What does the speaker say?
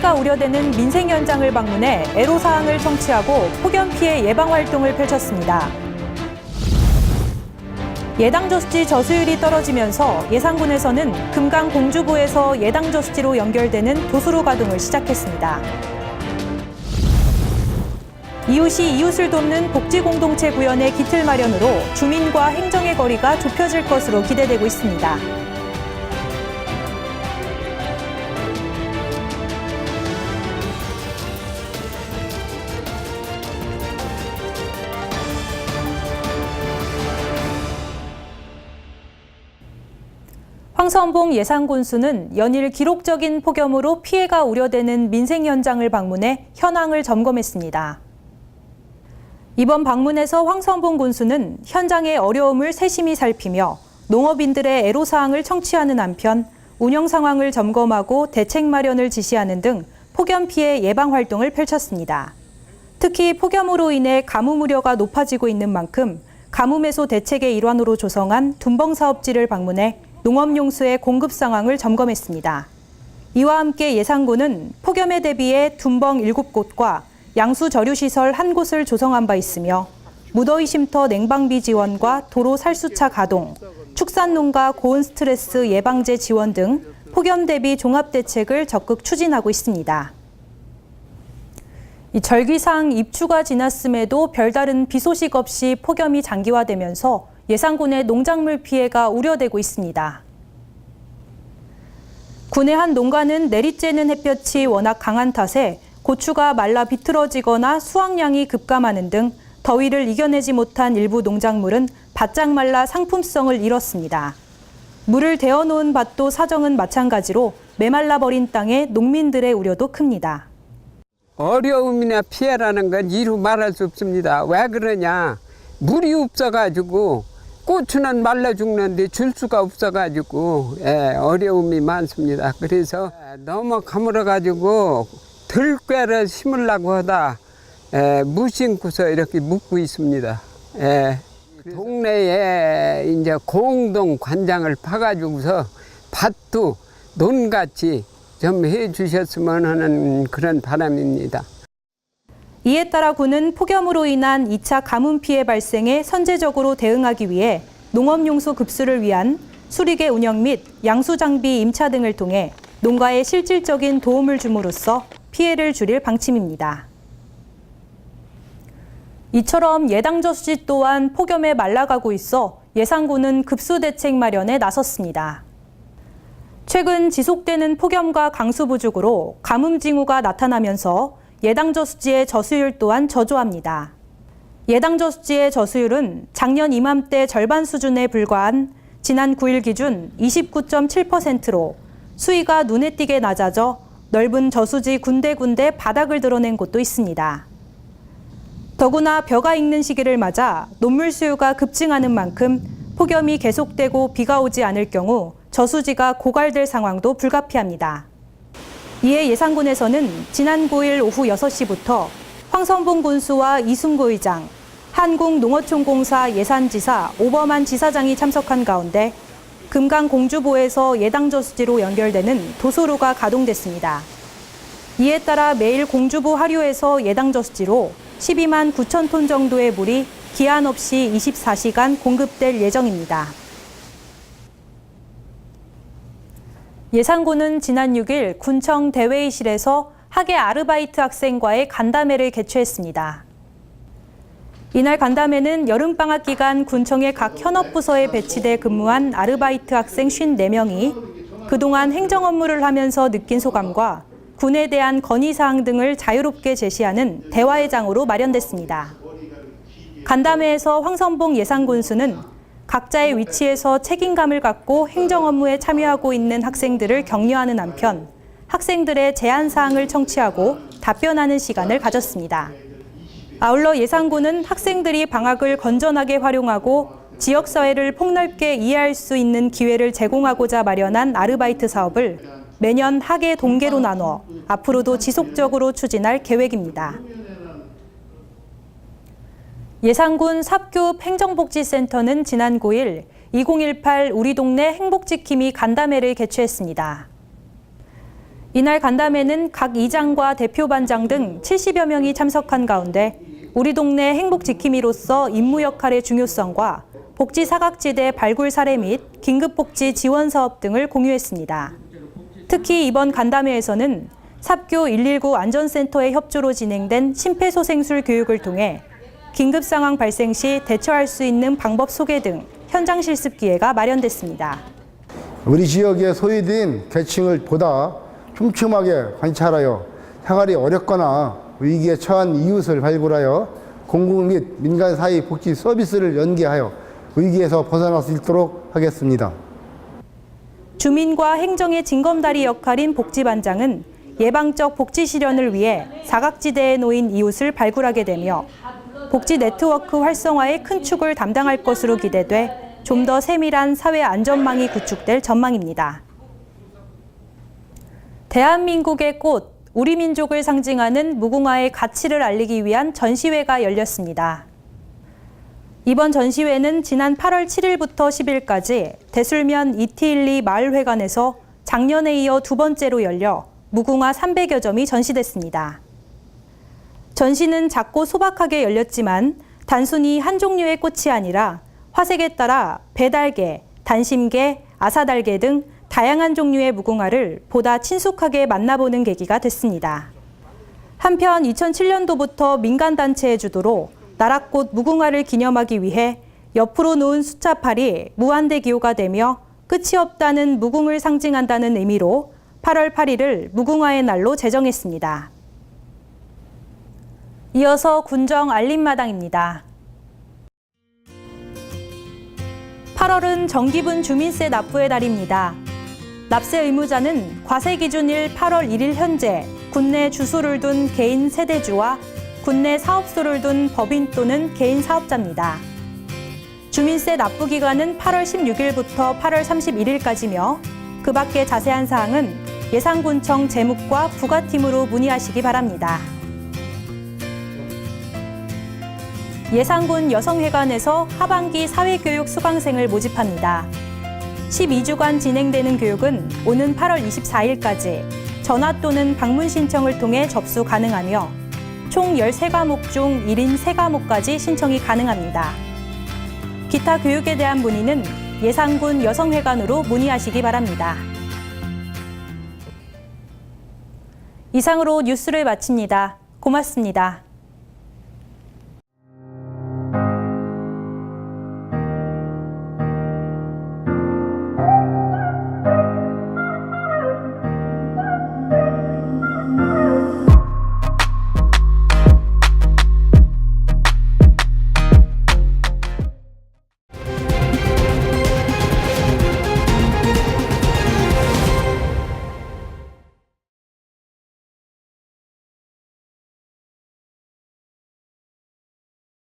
피해가 우려되는 민생 현장을 방문해 애로사항을 청취하고 폭염 피해 예방 활동을 펼쳤습니다. 예당 저수지 저수율이 떨어지면서 예산군에서는 금강 공주보에서 예당 저수지로 연결되는 도수로 가동을 시작했습니다. 이웃이 이웃을 돕는 복지공동체 구현의 기틀 마련으로 주민과 행정의 거리가 좁혀질 것으로 기대되고 있습니다. 황선봉 예산군수는 연일 기록적인 폭염으로 피해가 우려되는 민생 현장을 방문해 현황을 점검했습니다. 이번 방문에서 황선봉 군수는 현장의 어려움을 세심히 살피며 농업인들의 애로사항을 청취하는 한편 운영 상황을 점검하고 대책 마련을 지시하는 등 폭염 피해 예방 활동을 펼쳤습니다. 특히 폭염으로 인해 가뭄 우려가 높아지고 있는 만큼 가뭄 해소 대책의 일환으로 조성한 둔벙 사업지를 방문해 농업용수의 공급 상황을 점검했습니다. 이와 함께 예산군은 폭염에 대비해 둔벙 7곳과 양수 저류시설 1곳을 조성한 바 있으며 무더위 쉼터 냉방비 지원과 도로 살수차 가동, 축산농가 고온 스트레스 예방제 지원 등 폭염 대비 종합대책을 적극 추진하고 있습니다. 절기상 입추가 지났음에도 별다른 비 소식 없이 폭염이 장기화되면서 예산군의 농작물 피해가 우려되고 있습니다. 군의 한 농가는 내리쬐는 햇볕이 워낙 강한 탓에 고추가 말라 비틀어지거나 수확량이 급감하는 등 더위를 이겨내지 못한 일부 농작물은 바짝 말라 상품성을 잃었습니다. 물을 데워놓은 밭도 사정은 마찬가지로 메말라 버린 땅에 농민들의 우려도 큽니다. 어려움이나 피해라는 건 이루 말할 수 없습니다. 왜 그러냐? 물이 없어가지고 고추는 말라 죽는데 줄 수가 없어가지고 어려움이 많습니다. 그래서 너무 가물어가지고 들깨를 심으려고 하다 무심코서 이렇게 묵고 있습니다. 동네에 이제 공동 관장을 파가지고서 밭도 논같이 좀 해주셨으면 하는 그런 바람입니다. 이에 따라 군은 폭염으로 인한 2차 가뭄 피해 발생에 선제적으로 대응하기 위해 농업용수 급수를 위한 수리개 운영 및 양수 장비 임차 등을 통해 농가에 실질적인 도움을 줌으로써 피해를 줄일 방침입니다. 이처럼 예당 저수지 또한 폭염에 말라가고 있어 예산군은 급수 대책 마련에 나섰습니다. 최근 지속되는 폭염과 강수 부족으로 가뭄 징후가 나타나면서 예당 저수지의 저수율 또한 저조합니다. 예당 저수지의 저수율은 작년 이맘때 절반 수준에 불과한 지난 9일 기준 29.7%로 수위가 눈에 띄게 낮아져 넓은 저수지 군데군데 바닥을 드러낸 곳도 있습니다. 더구나 벼가 익는 시기를 맞아 논물 수요가 급증하는 만큼 폭염이 계속되고 비가 오지 않을 경우 저수지가 고갈될 상황도 불가피합니다. 이에 예산군에서는 지난 9일 오후 6시부터 황선봉 군수와 이순고 의장, 한국농어촌공사 예산지사 오범한 지사장이 참석한 가운데 금강 공주보에서 예당 저수지로 연결되는 도소로가 가동됐습니다. 이에 따라 매일 공주보 하류에서 예당 저수지로 12만 9천 톤 정도의 물이 기한 없이 24시간 공급될 예정입니다. 예산군은 지난 6일 군청 대회의실에서 학예 아르바이트 학생과의 간담회를 개최했습니다. 이날 간담회는 여름방학 기간 군청의 각 현업부서에 배치돼 근무한 아르바이트 학생 54명이 그동안 행정 업무를 하면서 느낀 소감과 군에 대한 건의사항 등을 자유롭게 제시하는 대화의 장으로 마련됐습니다. 간담회에서 황선봉 예산군수는 각자의 위치에서 책임감을 갖고 행정 업무에 참여하고 있는 학생들을 격려하는 한편 학생들의 제안사항을 청취하고 답변하는 시간을 가졌습니다. 아울러 예산군은 학생들이 방학을 건전하게 활용하고 지역사회를 폭넓게 이해할 수 있는 기회를 제공하고자 마련한 아르바이트 사업을 매년 학예 동계로 나눠 앞으로도 지속적으로 추진할 계획입니다. 예산군 삽교읍 행정복지센터는 지난 9일 2018 우리 동네 행복지킴이 간담회를 개최했습니다. 이날 간담회는 각 이장과 대표반장 등 70여 명이 참석한 가운데 우리 동네 행복지킴이로서 임무 역할의 중요성과 복지 사각지대 발굴 사례 및 긴급복지 지원 사업 등을 공유했습니다. 특히 이번 간담회에서는 삽교 119 안전센터의 협조로 진행된 심폐소생술 교육을 통해 긴급 상황 발생 시 대처할 수 있는 방법 소개 등 현장 실습 기회가 마련됐습니다. 우리 지역의 소외된 계층을 보다 촘촘하게 관찰하여 생활이 어렵거나 위기에 처한 이웃을 발굴하여 공공 및 민간 사이 복지 서비스를 연계하여 위기에서 벗어날 수 있도록 하겠습니다. 주민과 행정의 징검다리 역할인 복지반장은 예방적 복지 실현을 위해 사각지대에 놓인 이웃을 발굴하게 되며 복지 네트워크 활성화의 큰 축을 담당할 것으로 기대돼 좀 더 세밀한 사회 안전망이 구축될 전망입니다. 대한민국의 꽃, 우리 민족을 상징하는 무궁화의 가치를 알리기 위한 전시회가 열렸습니다. 이번 전시회는 지난 8월 7일부터 10일까지 대술면 이티일리 마을회관에서 작년에 이어 두 번째로 열려 무궁화 300여 점이 전시됐습니다. 전시는 작고 소박하게 열렸지만 단순히 한 종류의 꽃이 아니라 화색에 따라 배달개, 단심개, 아사달개 등 다양한 종류의 무궁화를 보다 친숙하게 만나보는 계기가 됐습니다. 한편 2007년도부터 민간단체의 주도로 나라꽃 무궁화를 기념하기 위해 옆으로 놓은 숫자8이 무한대 기호가 되며 끝이 없다는 무궁을 상징한다는 의미로 8월 8일을 무궁화의 날로 제정했습니다. 이어서 군정 알림마당입니다. 8월은 정기분 주민세 납부의 달입니다. 납세 의무자는 과세 기준일 8월 1일 현재 국내 주소를 둔 개인 세대주와 국내 사업소를 둔 법인 또는 개인 사업자입니다. 주민세 납부 기간은 8월 16일부터 8월 31일까지며 그 밖의 자세한 사항은 예산군청 재무과 부가팀으로 문의하시기 바랍니다. 예산군 여성회관에서 하반기 사회교육 수강생을 모집합니다. 12주간 진행되는 교육은 오는 8월 24일까지 전화 또는 방문 신청을 통해 접수 가능하며 총 13과목 중 1인 3과목까지 신청이 가능합니다. 기타 교육에 대한 문의는 예산군 여성회관으로 문의하시기 바랍니다. 이상으로 뉴스를 마칩니다. 고맙습니다.